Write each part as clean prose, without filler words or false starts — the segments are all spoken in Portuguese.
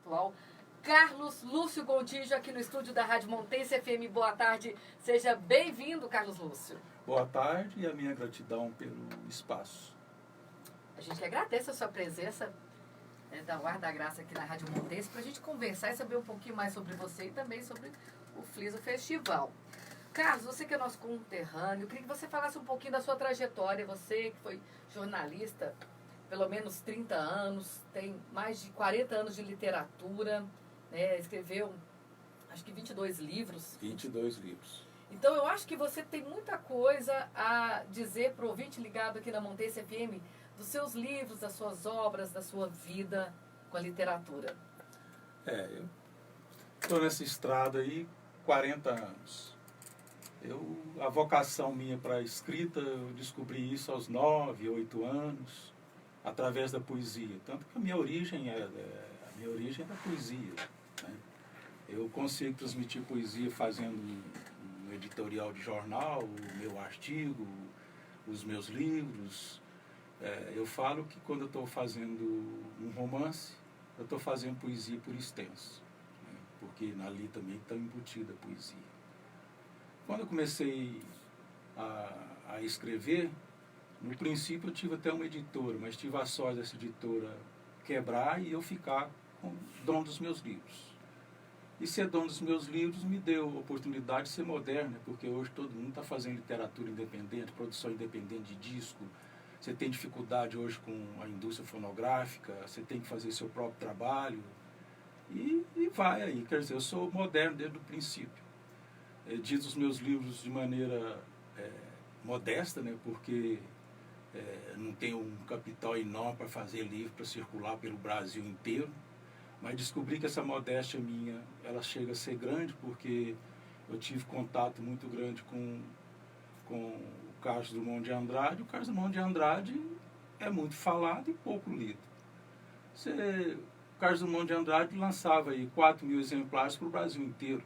intelectual, Carlos Lúcio Gontijo, aqui no estúdio da Rádio Montense FM. Boa tarde, seja bem-vindo, Carlos Lúcio. Boa tarde e a minha gratidão pelo espaço. A gente agradece a sua presença, da Guarda da Graça aqui na Rádio Montense, para a gente conversar e saber um pouquinho mais sobre você e também sobre o Fliso Festival. Carlos, você que é nosso conterrâneo, eu queria que você falasse um pouquinho da sua trajetória. Você que foi jornalista pelo menos 30 anos, tem mais de 40 anos de literatura, né? Escreveu, acho que 22 livros. 22 livros. Então, eu acho que você tem muita coisa a dizer para o ouvinte ligado aqui na Montense FM, dos seus livros, das suas obras, da sua vida com a literatura. Eu estou nessa estrada aí 40 anos. A vocação minha para a escrita, eu descobri isso aos 9, 8 anos, através da poesia. Tanto que a minha origem é da poesia, né? Eu consigo transmitir poesia fazendo um editorial de jornal, o meu artigo, os meus livros. Eu falo que quando eu estou fazendo um romance, eu estou fazendo poesia por extenso, né? Porque ali também está embutida a poesia. Quando eu comecei a escrever, no princípio eu tive até uma editora, mas tive a sorte dessa editora quebrar e eu ficar com dono dos meus livros. E ser dono dos meus livros me deu a oportunidade de ser moderno, porque hoje todo mundo está fazendo literatura independente, produção independente de disco. Você tem dificuldade hoje com a indústria fonográfica, você tem que fazer seu próprio trabalho. E vai aí, quer dizer, eu sou moderno desde o princípio. Diz os meus livros de maneira modesta, né, porque não tenho um capital enorme para fazer livro, para circular pelo Brasil inteiro. Mas descobri que essa modéstia minha, ela chega a ser grande, porque eu tive contato muito grande com o Carlos Drummond de Andrade. O Carlos Drummond de Andrade é muito falado e pouco lido. O Carlos Drummond de Andrade lançava aí 4.000 exemplares para o Brasil inteiro.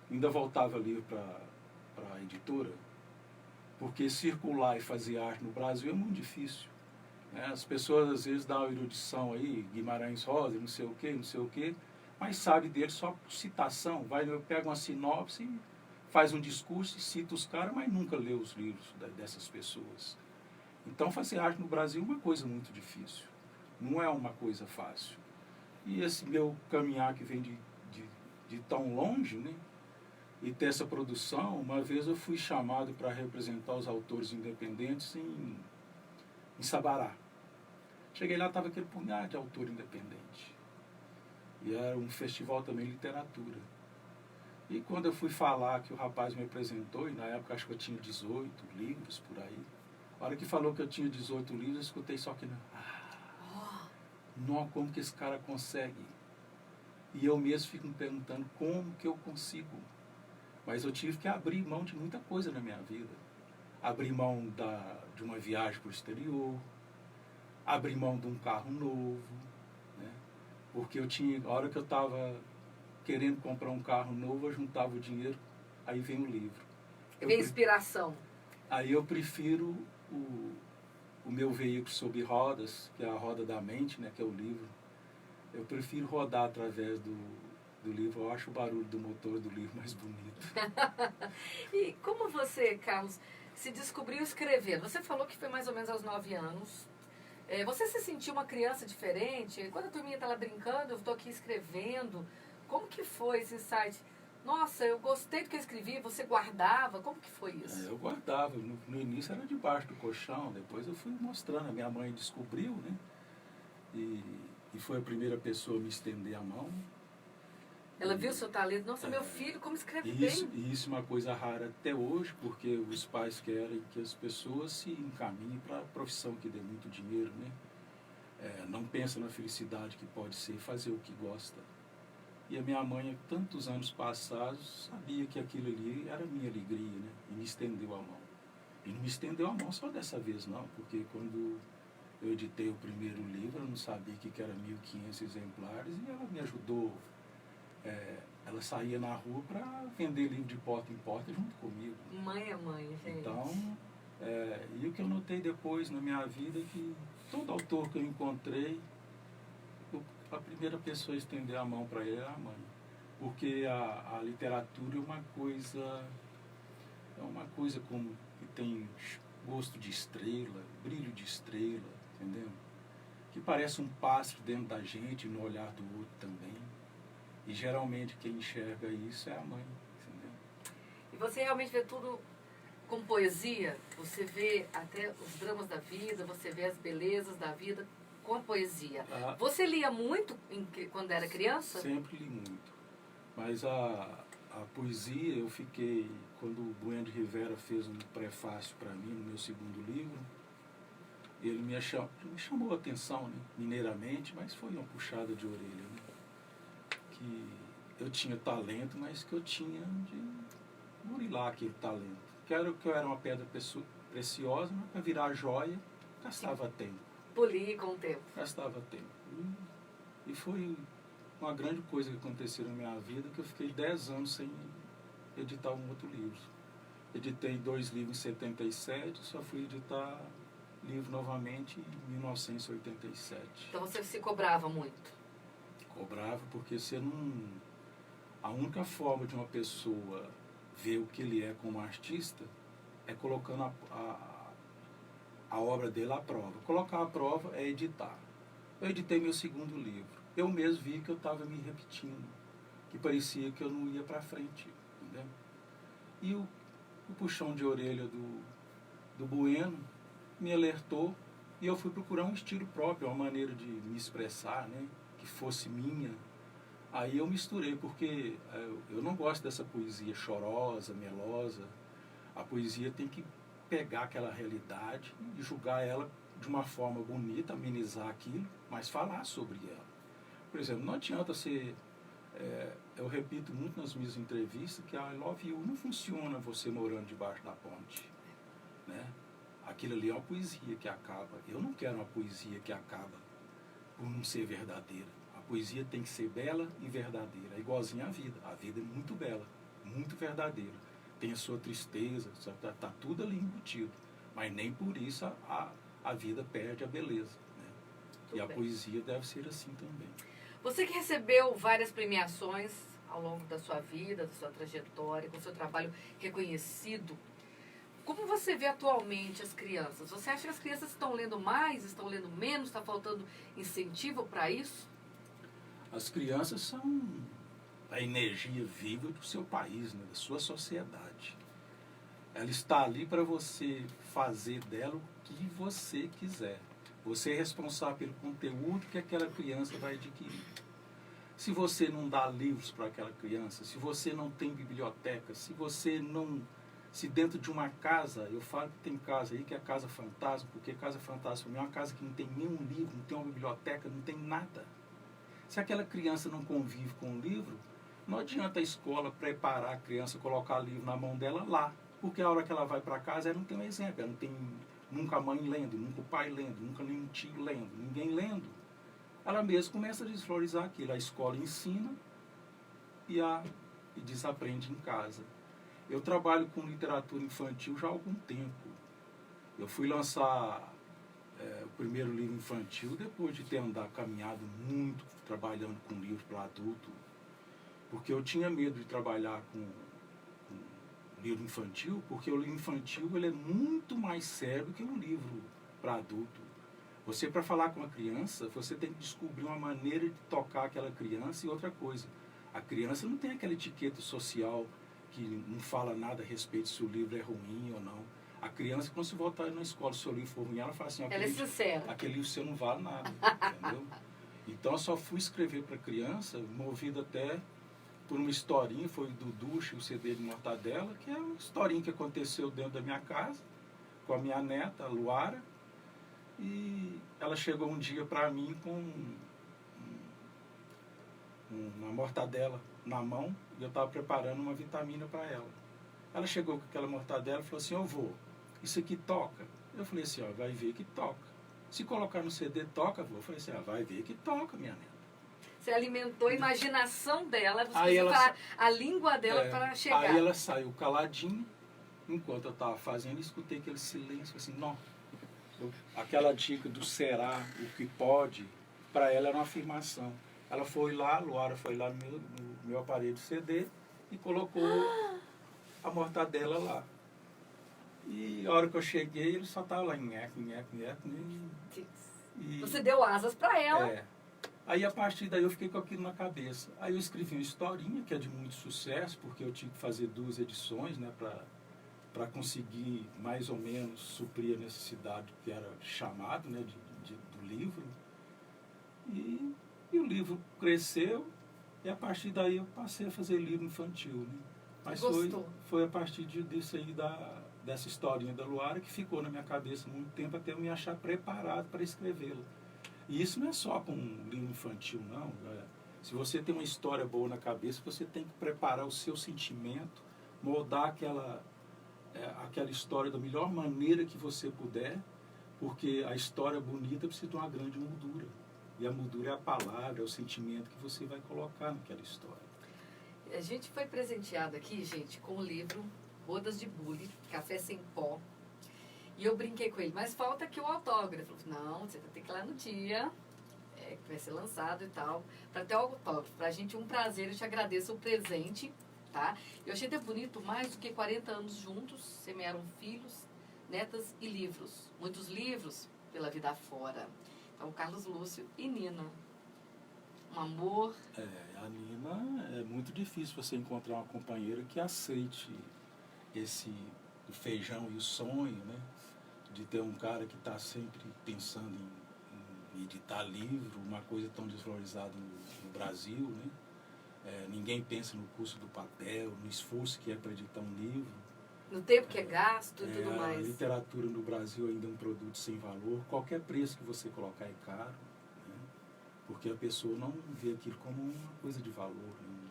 Ainda voltava livro para a editora, porque circular e fazer arte no Brasil é muito difícil. As pessoas às vezes dão uma erudição aí, Guimarães Rosa, não sei o quê, mas sabe dele só por citação. Pega uma sinopse, faz um discurso e cita os caras, mas nunca lê os livros dessas pessoas. Então fazer arte no Brasil é uma coisa muito difícil, não é uma coisa fácil. E esse meu caminhar que vem de tão longe, né? E ter essa produção, uma vez eu fui chamado para representar os autores independentes em Sabará. Cheguei lá, estava aquele punhado de autor independente. E era um festival também de literatura. E quando eu fui falar que o rapaz me apresentou, e na época acho que eu tinha 18 livros por aí, a hora que falou que eu tinha 18 livros, eu escutei só que não, como que esse cara consegue? E eu mesmo fico me perguntando como que eu consigo. Mas eu tive que abrir mão de muita coisa na minha vida. Abrir mão de uma viagem para o exterior, abrir mão de um carro novo, né? Porque a hora que eu estava querendo comprar um carro novo, eu juntava o dinheiro, aí vem o livro. Vem inspiração. Aí eu prefiro o meu veículo sob rodas, que é a roda da mente, né, que é o livro. Eu prefiro rodar através do livro. Eu acho o barulho do motor do livro mais bonito. E como você, Carlos, se descobriu escrevendo? Você falou que foi mais ou menos aos 9 anos. Você se sentiu uma criança diferente? Quando a turminha está lá brincando, eu estou aqui escrevendo. Como que foi esse insight? Nossa, eu gostei do que eu escrevi. Você guardava? Como que foi isso? Eu guardava. No início era debaixo do colchão. Depois eu fui mostrando. A minha mãe descobriu, né? E foi a primeira pessoa a me estender a mão. Ela viu o seu talento. Nossa, meu filho, como escreve bem. E isso é uma coisa rara até hoje, porque os pais querem que as pessoas se encaminhem para a profissão que dê muito dinheiro, né? Não pensa na felicidade que pode ser fazer o que gosta. E a minha mãe, há tantos anos passados, sabia que aquilo ali era a minha alegria, né? E me estendeu a mão. E não me estendeu a mão só dessa vez, não, porque quando eu editei o primeiro livro, eu não sabia que era 1.500 exemplares, e ela me ajudou. Ela saía na rua para vender livro de porta em porta junto comigo. Mãe é mãe, gente. Então, e o que eu notei depois na minha vida é que todo autor que eu encontrei, a primeira pessoa a estender a mão para ele é a mãe. Porque a literatura é uma coisa como que tem gosto de estrela, brilho de estrela, entendeu? Que parece um pássaro dentro da gente, no olhar do outro também. E geralmente quem enxerga isso é a mãe, entendeu? E você realmente vê tudo com poesia? Você vê até os dramas da vida, você vê as belezas da vida com a poesia. Você lia muito quando era criança? Sempre li muito. Mas a poesia, eu fiquei, quando o Bueno de Rivera fez um prefácio para mim no meu segundo livro, ele me chamou a atenção, né, mineiramente, mas foi uma puxada de orelha, né, que eu tinha talento, mas que eu tinha de murilar aquele talento. Que eu era uma pedra preciosa, mas para virar joia, gastava tempo. Polir com o tempo. Gastava tempo. E foi uma grande coisa que aconteceu na minha vida, que eu fiquei 10 anos sem editar um outro livro. Editei 2 livros em 77, só fui editar livro novamente em 1987. Então você se cobrava muito? Cobrava, porque você não... A única forma de uma pessoa ver o que ele é como artista é colocando a obra dele à prova. Colocar à prova é editar. Eu editei meu segundo livro. Eu mesmo vi que eu estava me repetindo, que parecia que eu não ia para frente, entendeu? E o puxão de orelha do Bueno me alertou e eu fui procurar um estilo próprio, uma maneira de me expressar, né, que fosse minha. Aí eu misturei, porque eu não gosto dessa poesia chorosa, melosa. A poesia tem que pegar aquela realidade e julgar ela de uma forma bonita, amenizar aquilo, mas falar sobre ela. Por exemplo, não adianta você... eu repito muito nas minhas entrevistas que a I Love You não funciona você morando debaixo da ponte, né? Aquilo ali é uma poesia que acaba. Eu não quero uma poesia que acaba por não ser verdadeira. A poesia tem que ser bela e verdadeira. É igualzinho à vida. A vida é muito bela, muito verdadeira. Tem a sua tristeza, está tudo ali embutido. Mas nem por isso a vida perde a beleza, né? E a poesia deve ser assim também. Você que recebeu várias premiações ao longo da sua vida, da sua trajetória, com o seu trabalho reconhecido, como você vê atualmente as crianças? Você acha que as crianças estão lendo mais, estão lendo menos, está faltando incentivo para isso? As crianças são a energia viva do seu país, né, da sua sociedade. Ela está ali para você fazer dela o que você quiser. Você é responsável pelo conteúdo que aquela criança vai adquirir. Se você não dá livros para aquela criança, se você não tem biblioteca, se dentro de uma casa, eu falo que tem casa aí que é casa fantasma, porque casa fantasma é uma casa que não tem nenhum livro, não tem uma biblioteca, não tem nada. Se aquela criança não convive com o livro, não adianta a escola preparar a criança, colocar livro na mão dela lá, porque a hora que ela vai para casa, ela não tem um exemplo, ela não tem nunca a mãe lendo, nunca o pai lendo, nunca nenhum tio lendo, ninguém lendo. Ela mesma começa a desvalorizar aquilo. A escola ensina e desaprende em casa. Eu trabalho com literatura infantil já há algum tempo. Eu fui lançar o primeiro livro infantil depois de ter caminhado muito, trabalhando com livro para adulto, porque eu tinha medo de trabalhar com livro infantil, porque o livro infantil ele é muito mais sério que um livro para adulto. Você, para falar com uma criança, você tem que descobrir uma maneira de tocar aquela criança. E outra coisa, a criança não tem aquela etiqueta social que não fala nada a respeito se o livro é ruim ou não. A criança, quando você voltar na escola, se o livro for ruim, ela fala assim, ela é sincera. Aquele livro seu não vale nada, entendeu? Então eu só fui escrever para criança, movido até por uma historinha, foi do Duche, o CD de Mortadela, que é uma historinha que aconteceu dentro da minha casa, com a minha neta, a Luara, e ela chegou um dia para mim com uma mortadela na mão, e eu estava preparando uma vitamina para ela. Ela chegou com aquela mortadela e falou assim, vô, isso aqui toca? Eu falei assim, vai ver que toca. Se colocar no CD, toca, vô? Eu falei assim, vai ver que toca, minha neta. Você alimentou a imaginação dela, você precisa falar a língua dela para chegar. Aí ela saiu caladinha, enquanto eu estava fazendo, escutei aquele silêncio, assim, não. Aquela dica do será, o que pode, para ela era uma afirmação. Ela foi lá, a Luara foi lá no meu aparelho de CD e colocou a mortadela lá. E a hora que eu cheguei, ele só estava lá, nheco. Você deu asas para ela. É. Aí, a partir daí, eu fiquei com aquilo na cabeça. Aí eu escrevi uma historinha, que é de muito sucesso, porque eu tive que fazer 2 edições, né, para conseguir, mais ou menos, suprir a necessidade que era chamado, né, do livro. E o livro cresceu, e a partir daí eu passei a fazer livro infantil, né? Mas foi a partir disso aí, dessa historinha da Luara, que ficou na minha cabeça muito tempo, até eu me achar preparado para escrevê-la. E isso não é só com um livro infantil, não. Se você tem uma história boa na cabeça, você tem que preparar o seu sentimento, moldar aquela história da melhor maneira que você puder, porque a história bonita precisa de uma grande moldura. E a moldura é a palavra, é o sentimento que você vai colocar naquela história. A gente foi presenteado aqui, gente, com o livro Bodas de Bule, Café Sem Pó. E eu brinquei com ele, mas falta aqui o autógrafo. Não, você vai ter que ir lá no dia, que vai ser lançado e tal, para ter o autógrafo. Pra gente é um prazer, eu te agradeço o presente, tá? Eu achei até bonito, mais do que 40 anos juntos, semearam filhos, netas e livros. Muitos livros pela vida afora. Então, Carlos Lúcio e Nina. Um amor. A Nina, é muito difícil você encontrar uma companheira que aceite o feijão e o sonho, né? De ter um cara que está sempre pensando em editar livro, uma coisa tão desvalorizada no Brasil, né? Ninguém pensa no custo do papel, no esforço que é para editar um livro. No tempo que é gasto e tudo mais. A literatura no Brasil ainda é um produto sem valor. Qualquer preço que você colocar é caro, né? Porque a pessoa não vê aquilo como uma coisa de valor. Né?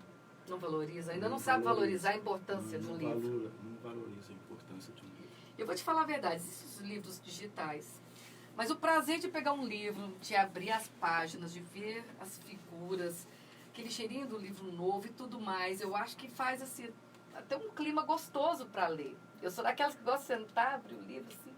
Não valoriza, ainda não sabe valorizar a importância de um livro. Não valoriza a importância de um livro. Eu vou te falar a verdade, esses livros digitais. Mas o prazer de pegar um livro, de abrir as páginas, de ver as figuras, aquele cheirinho do livro novo e tudo mais, eu acho que faz assim, até um clima gostoso para ler. Eu sou daquelas que gostam de sentar, abrir o livro assim,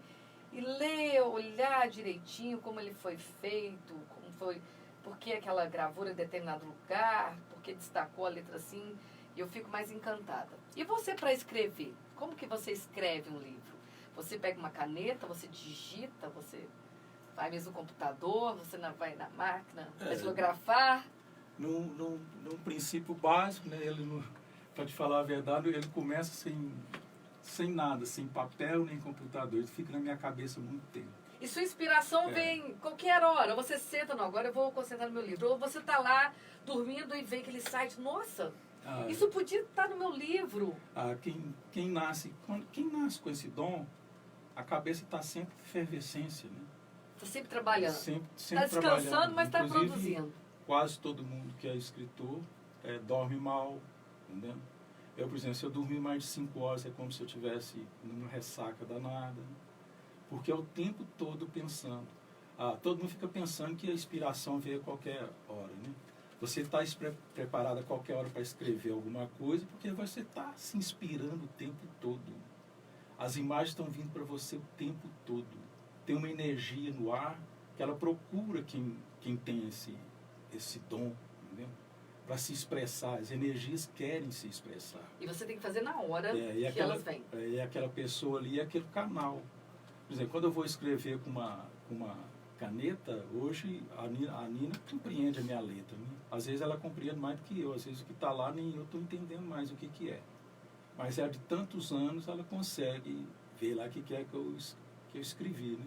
e ler, olhar direitinho como ele foi feito, como foi, por que aquela gravura em determinado lugar, por que destacou a letra assim, e eu fico mais encantada. E você, para escrever, como que você escreve um livro? Você pega uma caneta, você digita, você vai mesmo no computador, você vai na máquina, datilografar? Num princípio básico, né, para te falar a verdade, ele começa sem nada, sem papel nem computador. Ele fica na minha cabeça há muito tempo. E sua inspiração vem qualquer hora. Ou você senta, não, agora eu vou concentrar no meu livro. Ou você está lá dormindo e vê aquele site, nossa, isso podia estar no meu livro. Quem nasce com esse dom, a cabeça está sempre em efervescência, né? Está sempre trabalhando. Sempre está descansando, trabalhando. Mas está produzindo. Quase todo mundo que é escritor dorme mal, entendeu? Eu, por exemplo, se eu dormir mais de 5 horas, é como se eu estivesse numa ressaca danada, né? Porque é o tempo todo pensando. Todo mundo fica pensando que a inspiração vem a qualquer hora, né? Você está preparado a qualquer hora para escrever alguma coisa, porque você está se inspirando o tempo todo. As imagens estão vindo para você o tempo todo. Tem uma energia no ar que ela procura quem tem esse dom, entendeu? Para se expressar. As energias querem se expressar. E você tem que fazer na hora que elas vêm. E aquela pessoa ali é aquele canal. Por exemplo, quando eu vou escrever com uma caneta, hoje a Nina compreende a minha letra, né? Às vezes ela compreende mais do que eu. Às vezes o que está lá nem eu estou entendendo mais o que é. Mas de tantos anos ela consegue ver lá o que é que eu escrevi, né?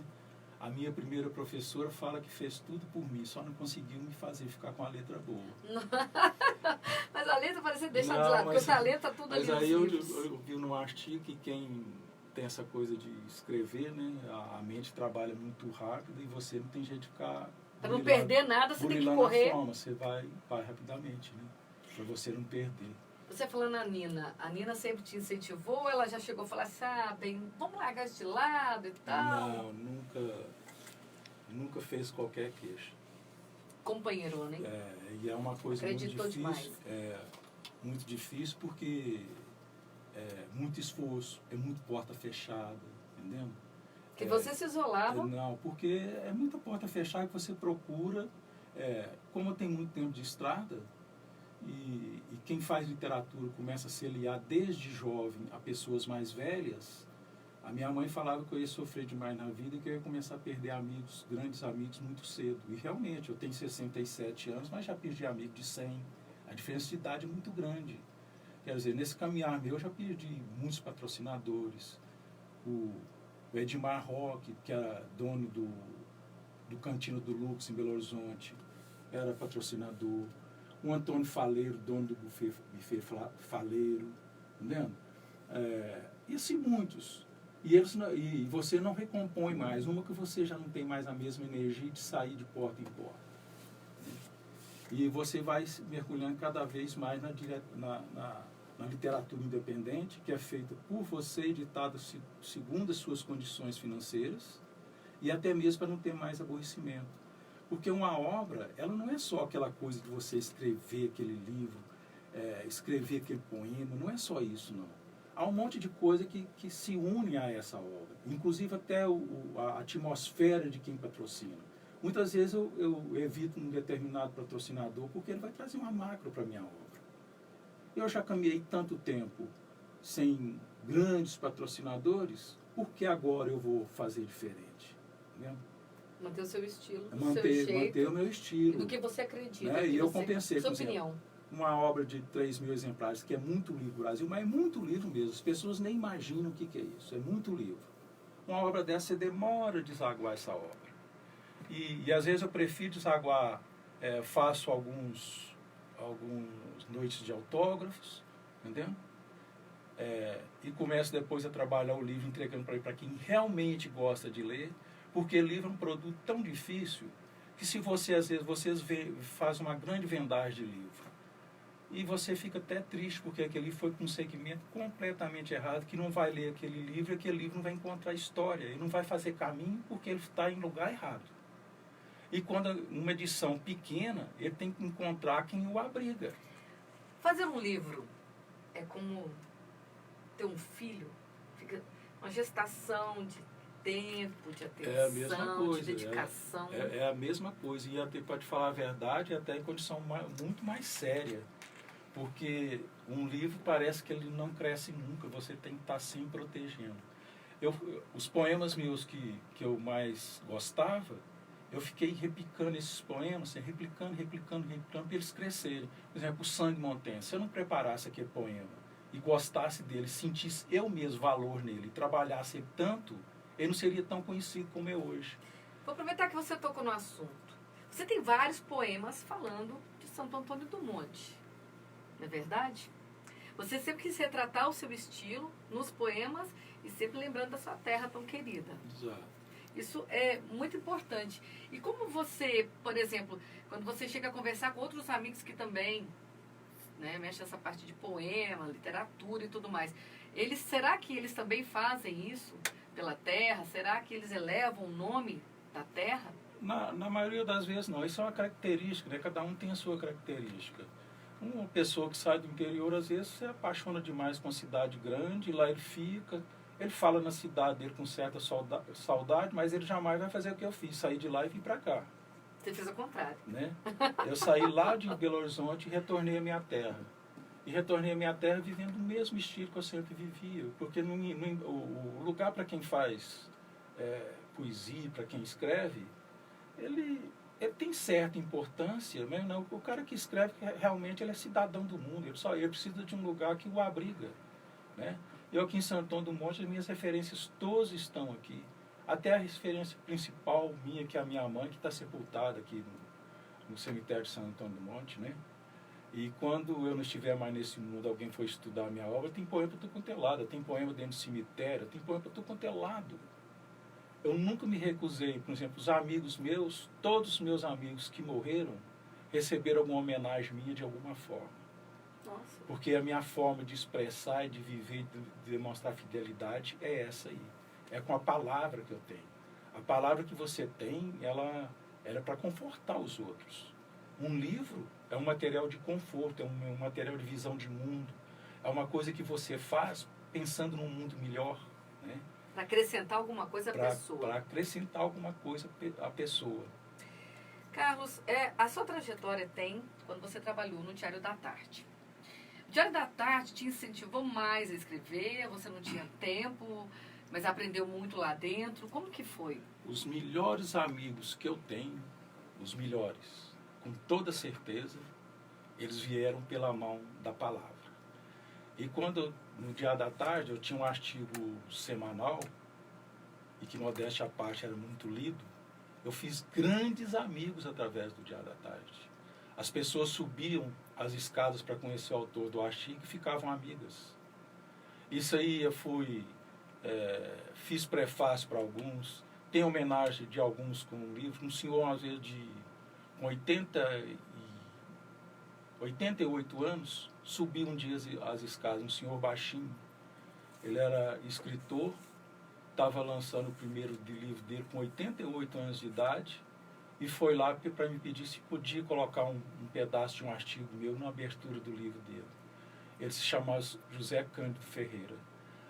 A minha primeira professora fala que fez tudo por mim, só não conseguiu me fazer ficar com a letra boa. Mas a letra parece deixar de lado, porque o talento está tudo ali. Mas aí eu vi num artigo que quem tem essa coisa de escrever, né? A mente trabalha muito rápido e você não tem jeito de ficar... Para não perder nada, você tem que correr. Você vai rapidamente, né? Para você não perder. Você falando a Nina sempre te incentivou ou ela já chegou a falar assim, bem, vamos largar isso de lado e tal? Não, nunca fez qualquer queixa. Companheiro, né? E é uma coisa Acreditou muito difícil. Demais. Muito difícil porque é muito esforço, é muito porta fechada, entendeu? Que você se isolava? Não, porque é muita porta fechada que você procura Como eu tenho muito tempo de estrada, e quem faz literatura começa a se aliar desde jovem a pessoas mais velhas, a minha mãe falava que eu ia sofrer demais na vida e que eu ia começar a perder amigos, grandes amigos, muito cedo. E realmente, eu tenho 67 anos, mas já perdi amigo de 100. A diferença de idade é muito grande. Quer dizer, nesse caminhar meu, eu já perdi muitos patrocinadores. O Edmar Roque, que era dono do Cantina do Lux, em Belo Horizonte, era patrocinador. O Antônio Faleiro, dono do buffet Faleiro, entendendo? E assim muitos. E você não recompõe mais. Uma que você já não tem mais a mesma energia de sair de porta em porta. E você vai se mergulhando cada vez mais na literatura independente, que é feita por você, editada segundo as suas condições financeiras, e até mesmo para não ter mais aborrecimento. Porque uma obra, ela não é só aquela coisa de você escrever aquele livro, escrever aquele poema, não é só isso, não. Há um monte de coisa que se une a essa obra, inclusive até a atmosfera de quem patrocina. Muitas vezes eu evito um determinado patrocinador porque ele vai trazer uma macro para a minha obra. Eu já caminhei tanto tempo sem grandes patrocinadores, por que agora eu vou fazer diferente? Entendeu? Manter o seu estilo, manter o meu estilo. Do que você acredita. Né? E eu compensei, sua por exemplo, opinião. Uma obra de 3.000 exemplares, que é muito livro no Brasil, mas é muito livro mesmo. As pessoas nem imaginam o que é isso. É muito livro. Uma obra dessa, você demora a desaguar essa obra. E às vezes eu prefiro desaguar, faço alguns noites de autógrafos, entendeu? E começo depois a trabalhar o livro, entregando para quem realmente gosta de ler, porque livro é um produto tão difícil que se você, às vezes, faz uma grande vendagem de livro, e você fica até triste porque aquele livro foi com um segmento completamente errado, que não vai ler aquele livro, e aquele livro não vai encontrar história, ele não vai fazer caminho porque ele está em lugar errado. E quando uma edição pequena, ele tem que encontrar quem o abriga. Fazer um livro é como ter um filho, fica uma gestação de tempo, de atenção, de dedicação. É a mesma coisa. E até, para te falar a verdade, até em condição muito mais séria. Porque um livro parece que ele não cresce nunca, você tem que estar sempre protegendo. Os poemas meus que eu mais gostava, eu fiquei replicando esses poemas, replicando, para eles crescerem. Por exemplo, o Sangue Montanha. Se eu não preparasse aquele poema e gostasse dele, sentisse eu mesmo valor nele, e trabalhasse tanto, ele não seria tão conhecido como é hoje. Vou aproveitar que você tocou no assunto. Você tem vários poemas falando de Santo Antônio do Monte, não é verdade? Você sempre quis retratar o seu estilo nos poemas e sempre lembrando da sua terra tão querida. Exato. Isso é muito importante. E como você, por exemplo, quando você chega a conversar com outros amigos que também, né, mexem nessa parte de poema, literatura e tudo mais, será que eles também fazem isso pela terra? Será que eles elevam o nome da terra? Na maioria das vezes não. Isso é uma característica, né? Cada um tem a sua característica. Uma pessoa que sai do interior, às vezes, se apaixona demais com a cidade grande, e lá ele fica. Ele fala na cidade dele com certa saudade, mas ele jamais vai fazer o que eu fiz, sair de lá e vir para cá. Você fez o contrário. Né? Eu saí lá de Belo Horizonte e retornei à minha terra. E retornei à minha terra vivendo o mesmo estilo que eu sempre vivia. Porque o lugar para quem faz poesia, para quem escreve, ele tem certa importância, mas não, o cara que escreve realmente ele é cidadão do mundo, ele precisa de um lugar que o abriga. Né? Eu aqui em Santo Antônio do Monte, as minhas referências todas estão aqui. Até a referência principal minha, que é a minha mãe, que está sepultada aqui no cemitério de Santo Antônio do Monte, né? E quando eu não estiver mais nesse mundo, alguém for estudar a minha obra, tem poema para tudo quanto é lado, tem poema dentro do cemitério, tem poema para tudo quanto é lado. Eu nunca me recusei, por exemplo, os amigos meus, todos os meus amigos que morreram, receberam alguma homenagem minha de alguma forma. Nossa. Porque a minha forma de expressar, de viver, de demonstrar fidelidade é essa aí. É com a palavra que eu tenho. A palavra que você tem, ela é para confortar os outros. Um livro é um material de conforto, é um material de visão de mundo. É uma coisa que você faz pensando num mundo melhor. Né? Para acrescentar alguma coisa à pessoa. Para acrescentar alguma coisa à pessoa. Carlos, a sua trajetória tem quando você trabalhou no Diário da Tarde. O Diário da Tarde te incentivou mais a escrever, você não tinha tempo, mas aprendeu muito lá dentro. Como que foi? Os melhores amigos que eu tenho, os melhores, com toda certeza, eles vieram pela mão da palavra. E quando, no Diário da Tarde, eu tinha um artigo semanal, e que, modéstia à parte, era muito lido, eu fiz grandes amigos através do Diário da Tarde. As pessoas subiam as escadas para conhecer o autor do artigo e ficavam amigas. Isso aí eu fiz prefácio para alguns, tem homenagem de alguns com o livro. Um senhor, às vezes, com 88 anos, subiu um dia as escadas, um senhor baixinho. Ele era escritor, estava lançando o primeiro livro dele com 88 anos de idade e foi lá para me pedir se podia colocar um pedaço de um artigo meu na abertura do livro dele. Ele se chamava José Cândido Ferreira.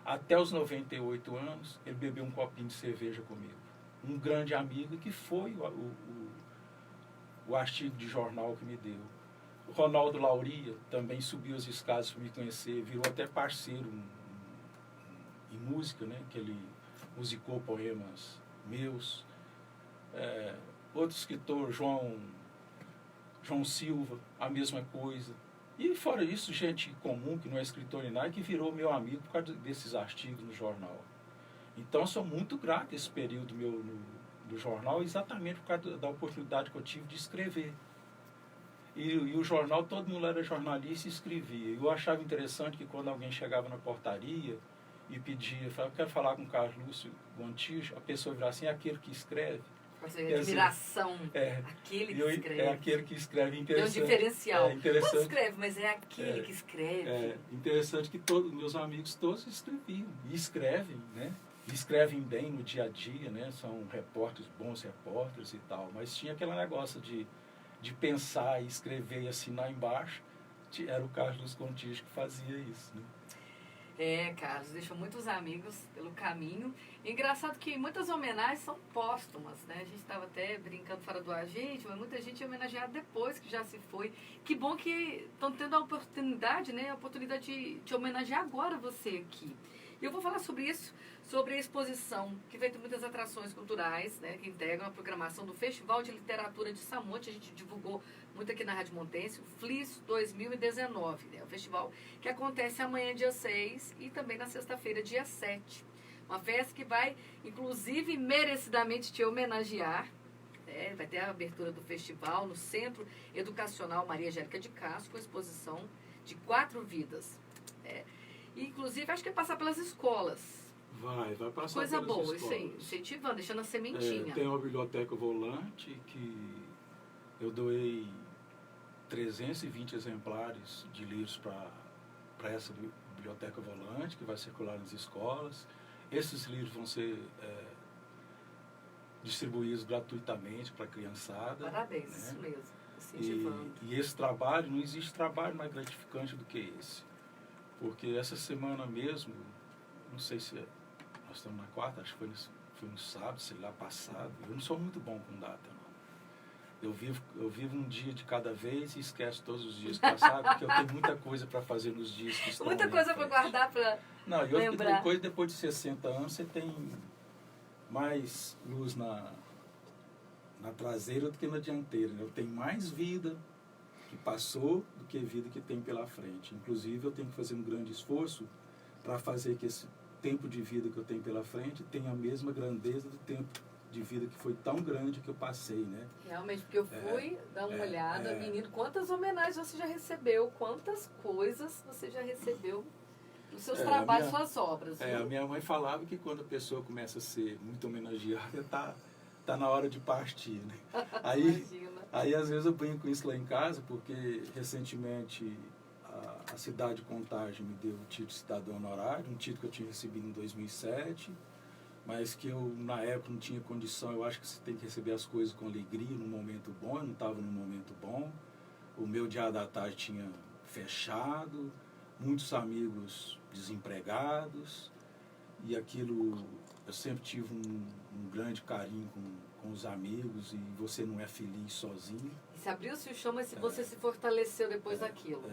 Até os 98 anos, ele bebeu um copinho de cerveja comigo. Um grande amigo que foi o artigo de jornal que me deu. O Ronaldo Lauria também subiu as escadas para me conhecer, virou até parceiro em música, né? Que ele musicou poemas meus. Outro escritor, João Silva, a mesma coisa. E fora isso, gente comum, que não é escritor nem nada, que virou meu amigo por causa desses artigos no jornal. Então, sou muito grato a esse período meu do jornal, exatamente por causa da oportunidade que eu tive de escrever. E o jornal, todo mundo era jornalista e escrevia. Eu achava interessante que quando alguém chegava na portaria e pedia, falava, quero falar com o Carlos Lúcio Gontijo, a pessoa virava assim, é aquele que escreve. Admiração, aquele que escreve. É aquele que escreve, interessante. Tem um diferencial. Interessante. Todo escreve, mas é aquele que escreve. É interessante que todos meus amigos todos escreviam e escrevem, né? E escrevem bem no dia a dia, né? São repórteres, bons repórteres e tal. Mas tinha aquele negócio de pensar e escrever e assinar embaixo. Era o Carlos Gontijo que fazia isso, né? Carlos, deixou muitos amigos pelo caminho. Engraçado que muitas homenagens são póstumas, né? A gente estava até brincando fora do ar, gente, mas muita gente é homenageada depois que já se foi. Que bom que estão tendo a oportunidade, né? A oportunidade de homenagear agora você aqui. E eu vou falar sobre isso, sobre a exposição, que vai ter muitas atrações culturais, né? Que integram a programação do Festival de Literatura de Samonte. A gente divulgou muito aqui na Rádio Montense, o FLIS 2019, né? O festival que acontece amanhã, dia 6, e também na sexta-feira, dia 7. Uma festa que vai, inclusive, merecidamente te homenagear. Vai ter a abertura do festival no Centro Educacional Maria Angélica de Castro, com a exposição de 4 vidas. E, inclusive, acho que vai passar pelas escolas. Vai passar Coisa pelas boa, escolas. Isso aí, incentivando, deixando a sementinha. Tem uma biblioteca volante que eu doei 320 exemplares de livros para essa biblioteca volante, que vai circular nas escolas. Esses livros vão ser distribuídos gratuitamente para a criançada. Parabéns, né? Isso mesmo, incentivando. E esse trabalho, não existe trabalho mais gratificante do que esse. Porque essa semana mesmo, não sei se nós estamos na quarta, acho que foi no sábado, sei lá, passado. Eu não sou muito bom com data, não. Eu vivo um dia de cada vez e esqueço todos os dias passados, porque eu tenho muita coisa para fazer nos dias que estão. Muita coisa para guardar para lembrar. Depois de 60 anos, você tem mais luz na traseira do que na dianteira. Né? Eu tenho mais vida que passou do que vida que tem pela frente. Inclusive, eu tenho que fazer um grande esforço para fazer que esse tempo de vida que eu tenho pela frente tenha a mesma grandeza do tempo de vida que foi tão grande que eu passei, né? Realmente, porque eu fui dar uma olhada, menino, quantas homenagens você já recebeu, quantas coisas você já recebeu nos seus trabalhos, suas obras. A minha mãe falava que quando a pessoa começa a ser muito homenageada, tá na hora de partir, né? Aí às vezes eu brinco com isso lá em casa, porque recentemente a cidade de Contagem me deu o título de cidadão honorário, um título que eu tinha recebido em 2007, mas que eu, na época, não tinha condição. Eu acho que você tem que receber as coisas com alegria, num momento bom. Eu não estava num momento bom. O meu Diário da Tarde tinha fechado, muitos amigos desempregados, e aquilo, eu sempre tive um grande carinho com os amigos, e você não é feliz sozinho. E se abriu-se o chão, mas você se fortaleceu depois daquilo.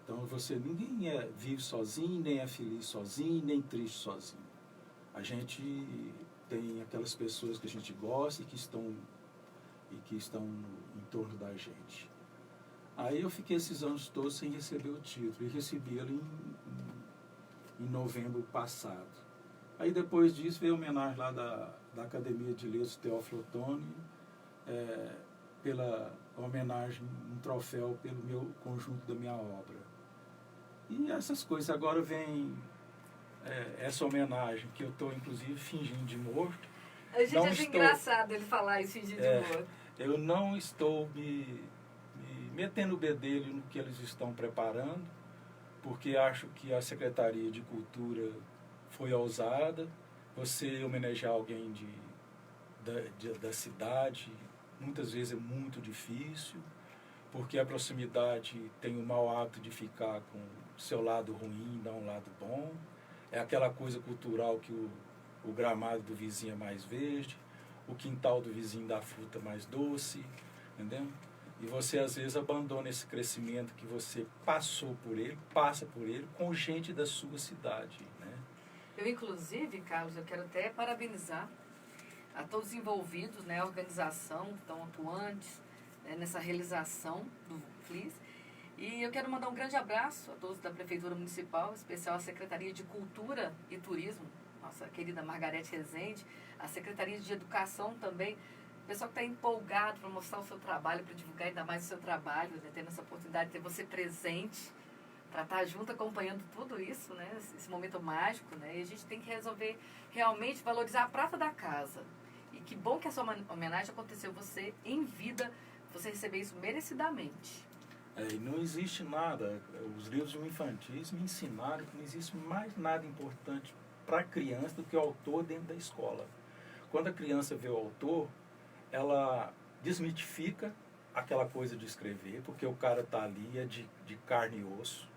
Então ninguém vive sozinho, nem é feliz sozinho, nem triste sozinho. A gente tem aquelas pessoas que a gente gosta e que estão em torno da gente. Aí eu fiquei esses anos todos sem receber o título, e recebi ele em novembro passado. Aí depois disso veio a homenagem lá da Academia de Letras Teófilo Otoni, pela homenagem, um troféu pelo meu conjunto da minha obra. E essas coisas. Agora vem essa homenagem, que eu estou inclusive fingindo de morto. A gente acha engraçado ele falar isso, fingir de morto. Eu não estou me metendo o bedelho no que eles estão preparando, porque acho que a Secretaria de Cultura foi ousada. Você homenagear alguém da cidade, muitas vezes é muito difícil, porque a proximidade tem o mau hábito de ficar com o seu lado ruim, não um lado bom. É aquela coisa cultural que o gramado do vizinho é mais verde, o quintal do vizinho dá fruta mais doce, entendeu? E você às vezes abandona esse crescimento que você passa por ele com gente da sua cidade, né? Eu, inclusive, Carlos, eu quero até parabenizar a todos os envolvidos, né, a organização que estão atuantes, né, nessa realização do FLIS. E eu quero mandar um grande abraço a todos da Prefeitura Municipal, em especial a Secretaria de Cultura e Turismo, nossa querida Margarete Rezende, a Secretaria de Educação também, o pessoal que está empolgado para mostrar o seu trabalho, para divulgar ainda mais o seu trabalho, né, tendo essa oportunidade de ter você presente, para estar junto acompanhando tudo isso, né, esse momento mágico, né, e a gente tem que resolver realmente valorizar a prata da casa. E que bom que essa homenagem aconteceu você em vida, você receber isso merecidamente. E não existe nada, os livros infantis me ensinaram que não existe mais nada importante para a criança do que o autor dentro da escola. Quando a criança vê o autor, ela desmitifica aquela coisa de escrever, porque o cara está ali, é de carne e osso.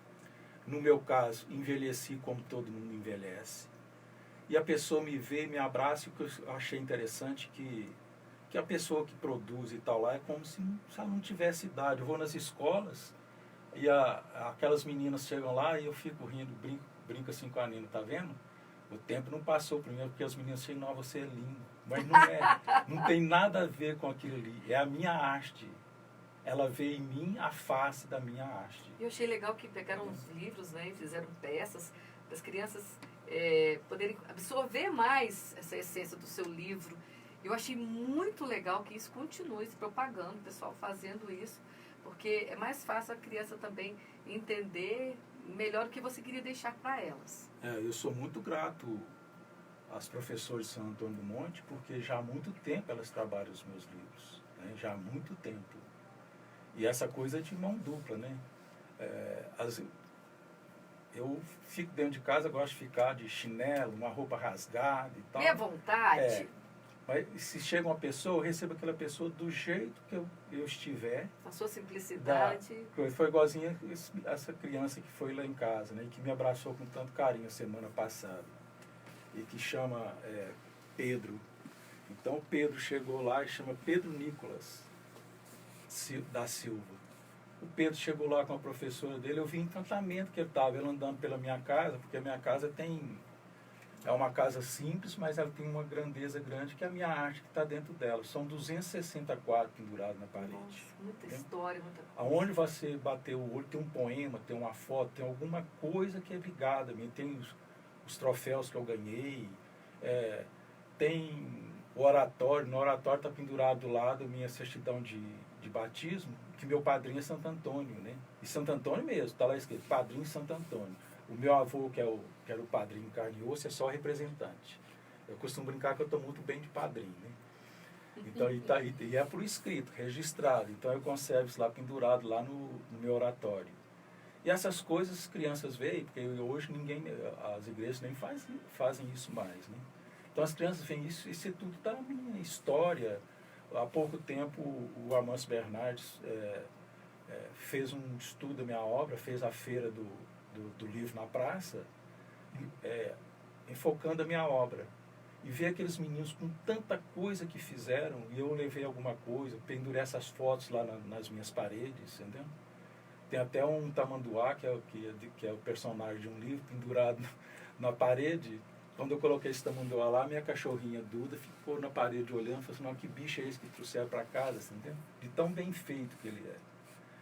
No meu caso, envelheci como todo mundo envelhece. E a pessoa me vê, me abraça, e o que eu achei interessante que a pessoa que produz e tal lá é como se ela não tivesse idade. Eu vou nas escolas e aquelas meninas chegam lá e eu fico rindo, brinco assim com a Nina, tá vendo? O tempo não passou por mim, porque as meninas chegam, não, você é lindo. Mas não é, não tem nada a ver com aquilo ali, é a minha arte. Ela vê em mim a face da minha arte. Eu achei legal que pegaram os livros, né, e fizeram peças para as crianças poderem absorver mais essa essência do seu livro. Eu achei muito legal que isso continue se propagando, o pessoal fazendo isso, porque é mais fácil a criança também entender melhor o que você queria deixar para elas. Eu sou muito grato às professoras de São Antônio do Monte, porque já há muito tempo elas trabalham os meus livros, né? Já há muito tempo. E essa coisa de mão dupla, né? Eu fico dentro de casa, gosto de ficar de chinelo, uma roupa rasgada e tal. Minha vontade. Mas se chega uma pessoa, eu recebo aquela pessoa do jeito que eu estiver. A sua simplicidade. Foi igualzinha essa criança que foi lá em casa, né? E que me abraçou com tanto carinho semana passada. E que chama Pedro. Então Pedro chegou lá e chama Pedro Nicolas da Silva. O Pedro chegou lá com a professora dele, eu vi encantamento que ele estava, ele andando pela minha casa, porque a minha casa é uma casa simples, mas ela tem uma grandeza grande, que é a minha arte que está dentro dela. São 260 quadros pendurados na parede. Nossa, muita história, muita coisa. Aonde você bater o olho, tem um poema, tem uma foto, tem alguma coisa que é ligada a mim. Tem os troféus que eu ganhei, tem o oratório. No oratório está pendurado do lado a minha certidão de batismo, que meu padrinho é Santo Antônio, né? E Santo Antônio mesmo, está lá escrito, padrinho Santo Antônio. O meu avô, que era o padrinho carne e osso, é só representante. Eu costumo brincar que eu estou muito bem de padrinho, né? Então, e é por escrito, registrado. Então eu conservo isso lá pendurado lá no meu oratório. E essas coisas as crianças veem, porque hoje as igrejas nem fazem isso mais, né? Então as crianças veem isso é tudo da minha história. Há pouco tempo o Amâncio Bernardes fez um estudo da minha obra, fez a feira do livro na praça, enfocando a minha obra. e ver aqueles meninos com tanta coisa que fizeram, e eu levei alguma coisa, pendurei essas fotos lá nas minhas paredes, entendeu? Tem até um tamanduá, que é o personagem de um livro, pendurado na parede. Quando eu coloquei esse tamanduá lá, minha cachorrinha Duda ficou na parede olhando, falou assim, não, que bicho é esse que trouxeram para casa, entendeu? De tão bem feito que ele é.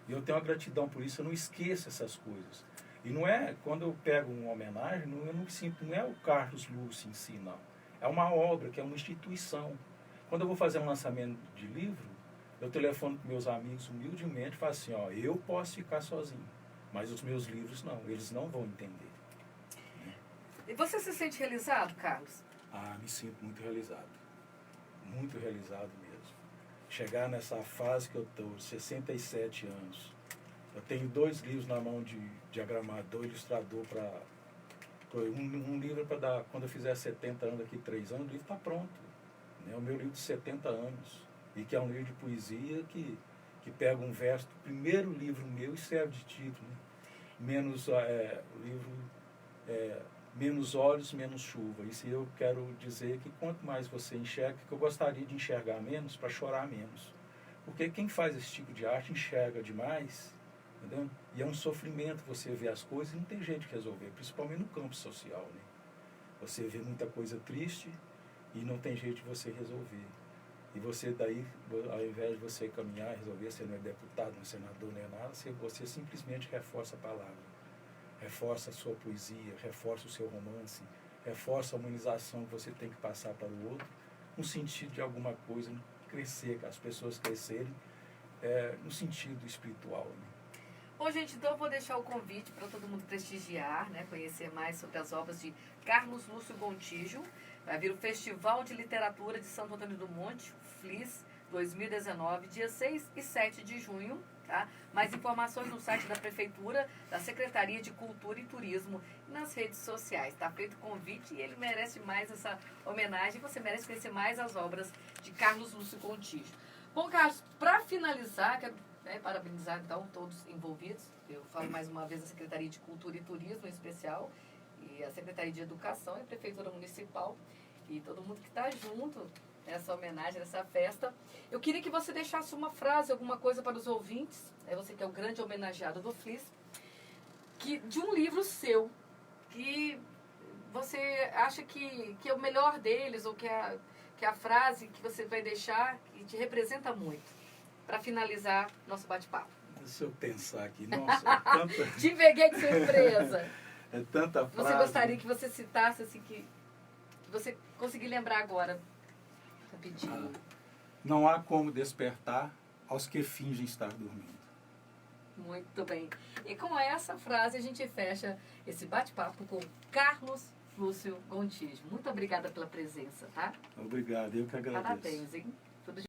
E eu tenho uma gratidão por isso, eu não esqueço essas coisas. E não é, quando eu pego uma homenagem, eu não sinto, não é o Carlos Lúcio em si, não. É uma obra, que é uma instituição. Quando eu vou fazer um lançamento de livro, eu telefono para meus amigos humildemente e falo assim, ó, eu posso ficar sozinho, mas os meus livros não, eles não vão entender. E você se sente realizado, Carlos? Ah, me sinto muito realizado mesmo. Chegar nessa fase que eu estou, 67 anos, eu tenho 2 livros na mão de diagramador, ilustrador, um livro para dar, quando eu fizer 70 anos, daqui 3 anos, o livro está pronto. Né? O meu livro de 70 anos, e que é um livro de poesia que pega um verso do primeiro livro meu e serve de título. Né? Menos olhos, menos chuva. Isso eu quero dizer que quanto mais você enxerga, que eu gostaria de enxergar menos para chorar menos. Porque quem faz esse tipo de arte enxerga demais, entendeu? E é um sofrimento você ver as coisas e não tem jeito de resolver, principalmente no campo social. Né? Você vê muita coisa triste e não tem jeito de você resolver. E você daí, ao invés de você caminhar e resolver, você não é deputado, não é senador, não é nada, você simplesmente reforça a palavra. Reforça a sua poesia, reforça o seu romance, reforça a humanização que você tem que passar para o outro, no sentido de alguma coisa crescer, as pessoas crescerem, no sentido espiritual. Né? Bom, gente, então eu vou deixar o convite para todo mundo prestigiar, né, conhecer mais sobre as obras de Carlos Lúcio Gontijo. Vai vir o Festival de Literatura de Santo Antônio do Monte, FLIS 2019, dia 6 e 7 de junho. Tá? Mais informações no site da Prefeitura, da Secretaria de Cultura e Turismo e nas redes sociais. Está feito o convite e ele merece mais essa homenagem. Você merece conhecer mais as obras de Carlos Lúcio Gontijo. Bom, Carlos, para finalizar, quero parabenizar então todos envolvidos. Eu falo mais uma vez a Secretaria de Cultura e Turismo em especial, e a Secretaria de Educação e a Prefeitura Municipal e todo mundo que está junto nessa homenagem, nessa festa. Eu queria que você deixasse uma frase, alguma coisa para os ouvintes, você que é o grande homenageado do FLIS, de um livro seu, que você acha que é o melhor deles, ou que é a frase que você vai deixar, que te representa muito, para finalizar nosso bate-papo. Deixa eu pensar aqui, nossa, é tanta... Te peguei de surpresa. É tanta frase. Você gostaria que você citasse, assim, que você conseguir lembrar agora? Rapidinho. Não há como despertar aos que fingem estar dormindo. Muito bem. E com essa frase a gente fecha esse bate-papo com Carlos Lúcio Gontijo. Muito obrigada pela presença, tá? Obrigado, eu que agradeço. Parabéns, hein?